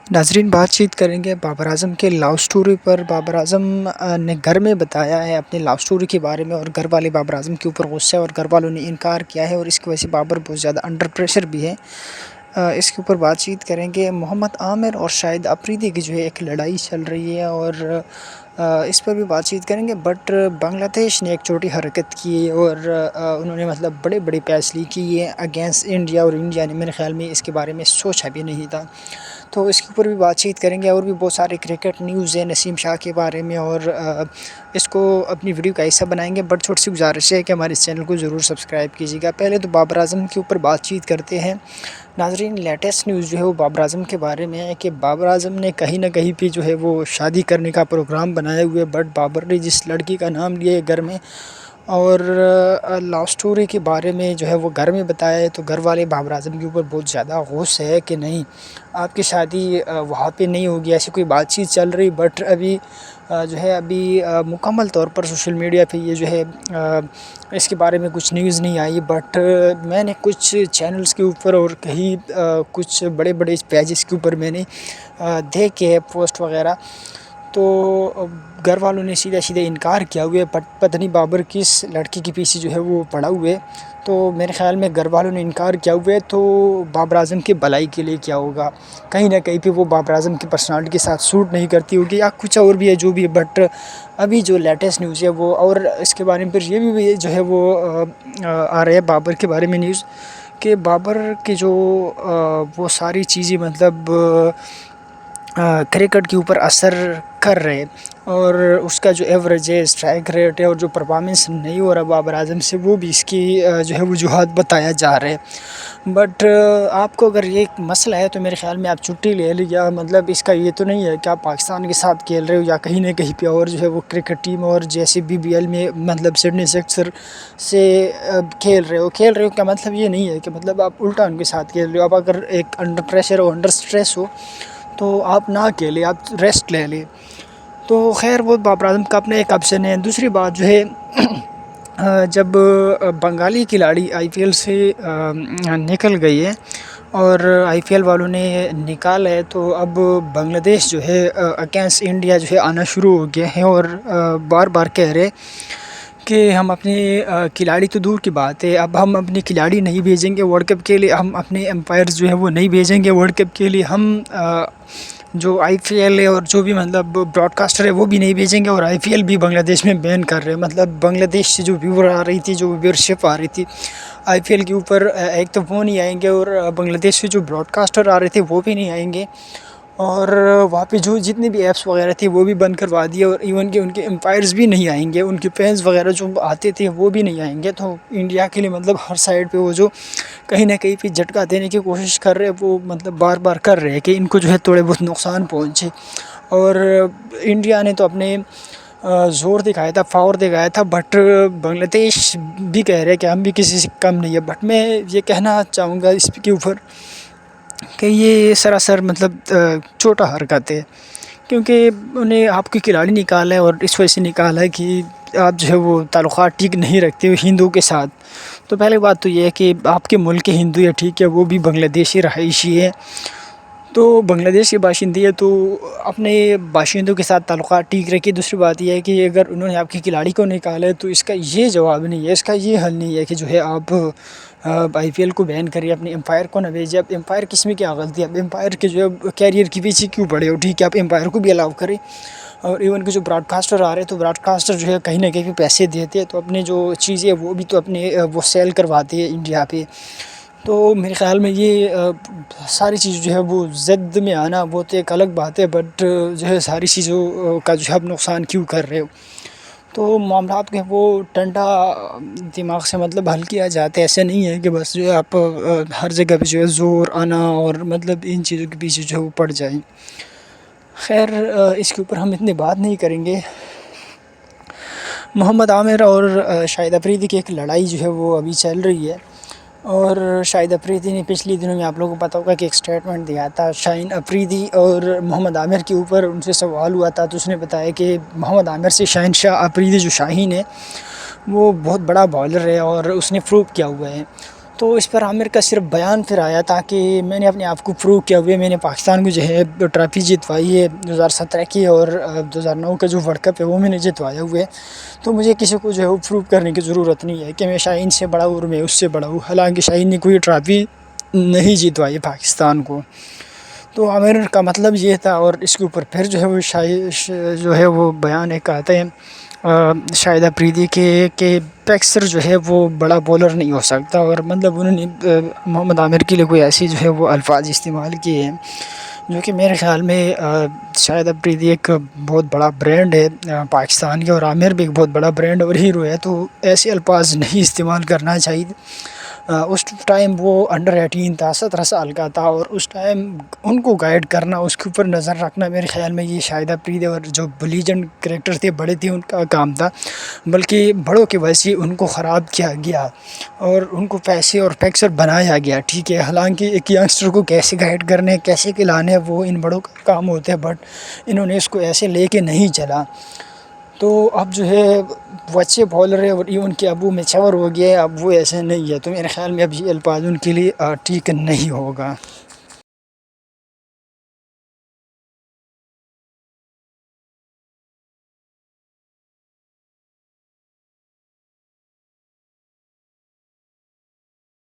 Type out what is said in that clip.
ناظرین، بات چیت کریں گے بابر اعظم کے لاؤ سٹوری پر۔ بابر اعظم نے گھر میں بتایا ہے اپنے لاؤ سٹوری کے بارے میں، اور گھر والے بابر اعظم کے اوپر غصہ ہے اور گھر والوں نے انکار کیا ہے، اور اس کی وجہ سے بابر بہت زیادہ انڈر پریشر بھی ہے۔ اس کے اوپر بات چیت کریں گے۔ محمد عامر اور شاہد افریدی کی جو ہے ایک لڑائی چل رہی ہے، اور اس پر بھی بات چیت کریں گے۔ بٹ بنگلہ دیش نے ایک چھوٹی حرکت کی اور انہوں نے مطلب بڑے بڑے فیصلے کیے اگینسٹ انڈیا، اور انڈیا نے میرے خیال میں اس کے بارے میں سوچا بھی نہیں تھا۔ تو اس کے اوپر بھی بات چیت کریں گے، اور بھی بہت سارے کرکٹ نیوز ہیں نسیم شاہ کے بارے میں، اور اس کو اپنی ویڈیو کا حصہ بنائیں گے۔ بٹ چھوٹی سی گزارش ہے کہ ہمارے اس چینل کو ضرور سبسکرائب کیجیے گا۔ پہلے تو بابر اعظم کے اوپر بات چیت کرتے ہیں۔ ناظرین، لیٹسٹ نیوز جو ہے وہ بابر اعظم کے بارے میں ہے کہ بابر اعظم نے کہیں نہ کہیں پہ جو ہے وہ شادی کرنے کا پروگرام بنائے ہوئے، بٹ بابر نے جس لڑکی کا نام لیا ہے گھر میں، اور لاو سٹوری کے بارے میں جو ہے وہ گھر میں بتایا ہے، تو گھر والے بابر اعظم کے اوپر بہت زیادہ غصہ ہے کہ نہیں، آپ کی شادی وہاں پہ نہیں ہوگی، ایسی کوئی بات چیت چل رہی۔ بٹ ابھی جو ہے مکمل طور پر سوشل میڈیا پہ یہ جو ہے اس کے بارے میں کچھ نیوز نہیں آئی۔ بٹ میں نے کچھ چینلز کے اوپر اور کہیں کچھ بڑے بڑے پیجز کے اوپر میں نے دیکھے پوسٹ وغیرہ، تو گھر والوں نے سیدھا انکار کیا ہوئے۔ پتہ نہیں بابر کس لڑکی کے پیچھے جو ہے وہ پڑا ہوئے، تو میرے خیال میں گھر والوں نے انکار کیا ہوئے تو بابر اعظم کی بھلائی کے لیے کیا ہوگا، کہیں نہ کہیں پہ وہ بابر اعظم کی پرسنالٹی کے ساتھ سوٹ نہیں کرتی ہوگی، یا کچھ اور بھی ہے جو بھی ہے۔ بٹ ابھی جو لیٹسٹ نیوز ہے وہ، اور اس کے بارے میں پھر یہ بھی جو ہے وہ آ رہے ہے بابر کے بارے میں نیوز، کہ بابر کی جو وہ ساری چیزیں مطلب کرکٹ کے اوپر اثر کر رہے، اور اس کا جو ایوریج ہے، اسٹرائک ریٹ ہے، اور جو پرفارمنس نہیں ہو رہا بابر اعظم سے، وہ بھی اس کی جو ہے وجوہات بتایا جا رہا ہے۔ بٹ آپ کو اگر یہ مسئلہ ہے تو میرے خیال میں آپ چھٹی لے لیا، مطلب اس کا یہ تو نہیں ہے کہ آپ پاکستان کے ساتھ کھیل رہے ہو یا کہیں نہ کہیں پہ اور جو ہے وہ کرکٹ ٹیم، اور جیسے BBL میں مطلب سڈنی سکسر سے کھیل رہے ہو کا مطلب یہ نہیں ہے کہ مطلب آپ الٹا ان کے ساتھ کھیل رہے ہو۔ آپ اگر ایک انڈر پریشر ہو، انڈر سٹریس ہو، تو آپ نہ کھیلیں، آپ ریسٹ لے لیں۔ تو خیر، وہ بابر اعظم کا اپنا ایک آپشن ہے۔ دوسری بات جو ہے، جب بنگالی کھلاڑی IPL سے نکل گئی ہے اور IPL والوں نے نکالا ہے، تو اب بنگلہ دیش جو ہے اگینسٹ انڈیا جو ہے آنا شروع ہو گیا ہے، اور بار بار کہہ رہے کہ ہم اپنے کھلاڑی تو دور کی بات ہے، اب ہم اپنے کھلاڑی نہیں بھیجیں گے ورلڈ کپ کے لیے، ہم اپنے امپائرز جو ہے وہ نہیں بھیجیں گے ورلڈ کپ کے لیے، ہم جو IPL ہے اور جو بھی مطلب براڈ کاسٹر ہے وہ بھی نہیں بھیجیں گے، اور IPL بھی بنگلہ دیش میں بین کر رہے ہیں۔ مطلب بنگلہ دیش سے جو ویور آ رہی تھی، جو ویورشپ آ رہی تھی IPL کے اوپر، ایک تو وہ نہیں آئیں گے، اور بنگلہ دیش سے جو براڈ کاسٹر آ رہے تھے وہ بھی نہیں آئیں گے، اور وہاں پہ جو جتنی بھی ایپس وغیرہ تھی وہ بھی بند کروا دیے، اور ایون کہ ان کے امپائرز بھی نہیں آئیں گے، ان کے فینس وغیرہ جو آتے تھے وہ بھی نہیں آئیں گے۔ تو انڈیا کے لیے مطلب ہر سائڈ پہ وہ جو کہیں نہ کہیں پہ جھٹکا دینے کی کوشش کر رہے، وہ مطلب بار بار کر رہے کہ ان کو جو ہے تھوڑے بہت نقصان پہنچے۔ اور انڈیا نے تو اپنے زور دکھایا تھا، پاور دکھایا تھا، بٹ بنگلہ دیش بھی کہہ رہے کہ ہم بھی کسی سے کم نہیں ہے۔ بٹ میں یہ کہنا چاہوں گا اس کے اوپر کہ یہ سراسر مطلب چھوٹا حرکت ہے، کیونکہ انہیں آپ کے کھلاڑی نکالا ہے، اور اس وجہ سے نکالا ہے کہ آپ جو ہے وہ تعلقات ٹھیک نہیں رکھتے ہو ہندوؤں کے ساتھ۔ تو پہلے بات تو یہ ہے کہ آپ کے ملک کے ہندو ہے، ٹھیک ہے، وہ بھی بنگلہ دیشی رہائشی ہے، تو بنگلہ دیش کے باشندے ہے، تو اپنے باشندوں کے ساتھ تعلقات ٹھیک رکھیے۔ دوسری بات یہ ہے کہ اگر انہوں نے آپ کے کھلاڑی کو نکالا ہے تو اس کا یہ جواب نہیں ہے، اس کا یہ حل نہیں ہے کہ جو ہے آپ IPL کو بین کریے، اپنے امپائر کو نہ بھیجیے۔ اب امپائر کس میں کیا غلطی ہے؟ اب امپائر کے جو ہے کیریئر کے پیچھے کیوں پڑے ہو؟ ٹھیک ہے، آپ امپائر کو بھی الاؤ کریں، اور ایون کہ جو براڈ کاسٹر آ رہے ہیں تو براڈ کاسٹر جو ہے کہیں نہ کہیں پیسے دیتے ہیں، تو اپنے جو چیزیں وہ بھی تو اپنے وہ سیل کرواتے ہیں انڈیا پہ۔ تو میرے خیال میں یہ ساری چیز جو ہے وہ زد میں آنا وہ تو ایک الگ بات ہے، بٹ جو ہے ساری چیزوں کا جو ہے آپ نقصان کیوں کر رہے ہو؟ تو معاملات کو وہ ٹھنڈا دماغ سے مطلب حل کیا جاتا ہے، ایسے نہیں ہے کہ بس جو ہے آپ ہر جگہ پہ جو ہے زور آنا اور مطلب ان چیزوں کے پیچھے جو ہے وہ پڑ جائیں۔ خیر، اس کے اوپر ہم اتنی بات نہیں کریں گے۔ محمد عامر اور شاہد افریدی کی ایک لڑائی جو ہے وہ ابھی چل رہی ہے، اور شاہد افریدی نے پچھلی دنوں میں آپ لوگوں کو پتہ ہوگا کہ ایک سٹیٹمنٹ دیا تھا شاہین افریدی اور محمد عامر کے اوپر، ان سے سوال ہوا تھا تو اس نے بتایا کہ محمد عامر سے شاہین شاہ افریدی جو شاہین ہے وہ بہت بڑا بالر ہے، اور اس نے پروو کیا ہوا ہے۔ تو اس پر عامر کا صرف بیان پھر آیا تھا کہ میں نے اپنے آپ کو پروو کیا ہوئے، میں نے پاکستان کو جو ہے ٹرافی جتوائی ہے 2017 کی، اور 2009 کا جو ورلڈ کپ ہے وہ میں نے جتوایا ہوئے، تو مجھے کسی کو جو ہے وہ پروو کرنے کی ضرورت نہیں ہے کہ میں شاہین سے بڑا ہوں اور میں اس سے بڑا ہوں، حالانکہ شاہین نے کوئی ٹرافی نہیں جتوائی پاکستان کو۔ تو عامر کا مطلب یہ تھا، اور اس کے اوپر پھر جو ہے وہ جو ہے وہ بیان ایک آتے ہیں شاہد افریدی کے کہ پیکسر جو ہے وہ بڑا بولر نہیں ہو سکتا، اور مطلب انہوں نے محمد عامر کے لیے کوئی ایسی جو ہے وہ الفاظ استعمال کیے ہیں جو کہ میرے خیال میں شاہد افریدی ایک بہت بڑا برانڈ ہے پاکستان کے، اور عامر بھی ایک بہت بڑا برانڈ اور ہیرو ہے، تو ایسے الفاظ نہیں استعمال کرنا چاہیے۔ اس ٹائم وہ انڈر 18 تھا، 17 سال کا تھا، اور اس ٹائم ان کو گائیڈ کرنا، اس کے اوپر نظر رکھنا میرے خیال میں یہ شاہد افریدی اور جو لیجنڈ کریکٹر تھے، بڑے تھے، ان کا کام تھا، بلکہ بڑوں کی وجہ سے ان کو خراب کیا گیا اور ان کو پیسے اور پیکسر بنایا گیا، ٹھیک ہے۔ حالانکہ ایک ینگسٹر کو کیسے گائیڈ کرنے، کیسے کھلانے، وہ ان بڑوں کا کام ہوتا ہے، بٹ انہوں نے اس کو ایسے لے کے نہیں چلا۔ تو اب جو ہے وہ اچھے بولر ہے، اور ان کے ابو میچور ہو گیا، اب وہ ایسے نہیں ہے، تو میرے خیال میں اب یہ الفاظ ان کے لیے ٹھیک نہیں ہوگا۔